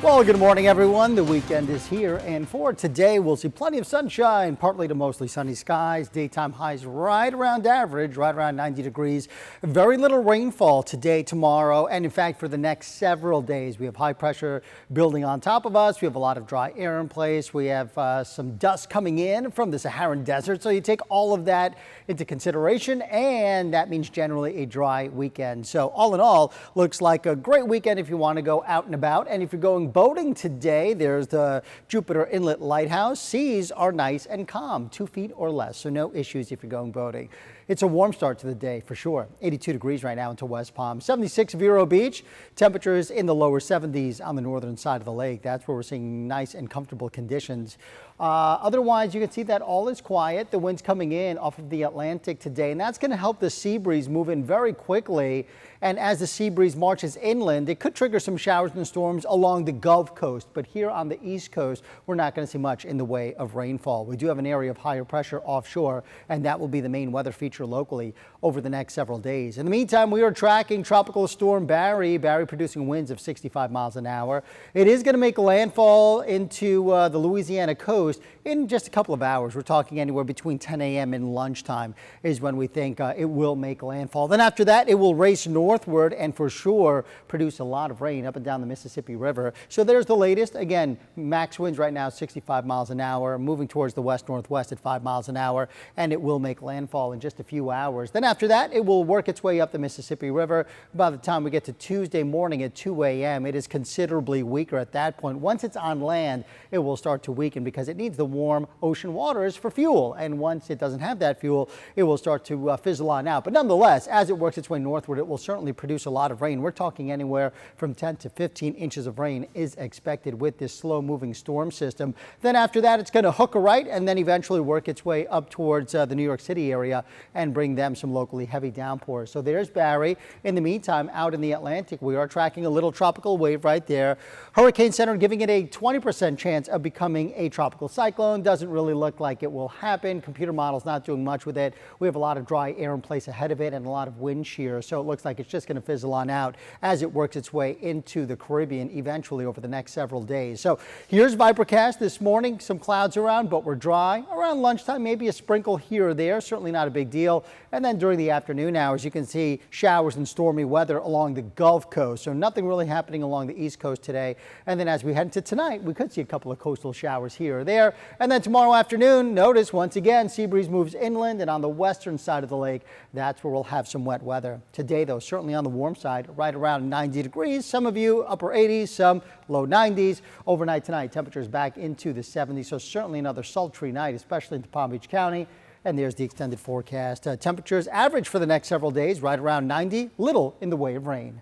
Well, good morning, everyone. The weekend is here, and for today, we'll see plenty of sunshine, partly to mostly sunny skies. Daytime highs right around average, right around 90 degrees. Very little rainfall today, tomorrow, and in fact, for the next several days. We have high pressure building on top of us. We have a lot of dry air in place. We have some dust coming in from the Saharan desert. So you take all of that into consideration, and that means generally a dry weekend. So all in all, looks like a great weekend if you want to go out and about. And if you're going boating today, there's the Jupiter Inlet Lighthouse. Seas are nice and calm, 2 feet or less, so no issues if you're going boating. It's a warm start to the day for sure. 82 degrees right now into West Palm, 76 Vero Beach. Temperatures in the lower 70s on the northern side of the lake. That's where we're seeing nice and comfortable conditions. Otherwise, you can see that all is quiet. The wind's coming in off of the Atlantic today, and that's going to help the sea breeze move in very quickly. And as the sea breeze marches inland, it could trigger some showers and storms along the Gulf Coast. But here on the East Coast, we're not going to see much in the way of rainfall. We do have an area of higher pressure offshore, and that will be the main weather feature locally over the next several days. In the meantime, we are tracking Tropical Storm Barry. Barry producing winds of 65 miles an hour. It is going to make landfall into the Louisiana coast in just a couple of hours. We're talking anywhere between 10 a.m. and lunchtime is when we think it will make landfall. Then after that, it will race northward and for sure produce a lot of rain up and down the Mississippi River. So there's the latest. Again, max winds right now 65 miles an hour, moving towards the west-northwest at 5 miles an hour, and it will make landfall in just a few hours. Then after that, it will work its way up the Mississippi River. By the time we get to Tuesday morning at 2 a.m., it is considerably weaker at that point. Once it's on land, it will start to weaken because it needs the warm ocean waters for fuel. And once it doesn't have that fuel, it will start to fizzle on out. But nonetheless, as it works its way northward, it will certainly produce a lot of rain. We're talking anywhere from 10 to 15 inches of rain is expected with this slow-moving storm system. Then after that, it's going to hook a right and then eventually work its way up towards the New York City area and bring them some locally heavy downpours. So there's Barry. In the meantime, out in the Atlantic, we are tracking a little tropical wave right there. Hurricane Center giving it a 20% chance of becoming a tropical cyclone. Doesn't really look like it will happen. Computer models not doing much with it. We have a lot of dry air in place ahead of it and a lot of wind shear. So it looks like it's just going to fizzle on out as it works its way into the Caribbean eventually over the next several days. So here's Vipercast this morning. Some clouds around, but we're dry. Around lunchtime, maybe a sprinkle here or there. Certainly not a big deal. And then during the afternoon hours, you can see showers and stormy weather along the Gulf Coast. So nothing really happening along the East Coast today. And then as we head into tonight, we could see a couple of coastal showers here or there. And then tomorrow afternoon, notice once again, sea breeze moves inland and on the western side of the lake, that's where we'll have some wet weather. Today, though, certainly on the warm side, right around 90 degrees. Some of you upper 80s, some low 90s. Overnight tonight, temperatures back into the 70s. So certainly another sultry night, especially into Palm Beach County. And there's the extended forecast. Temperatures average for the next several days, right around 90, little in the way of rain.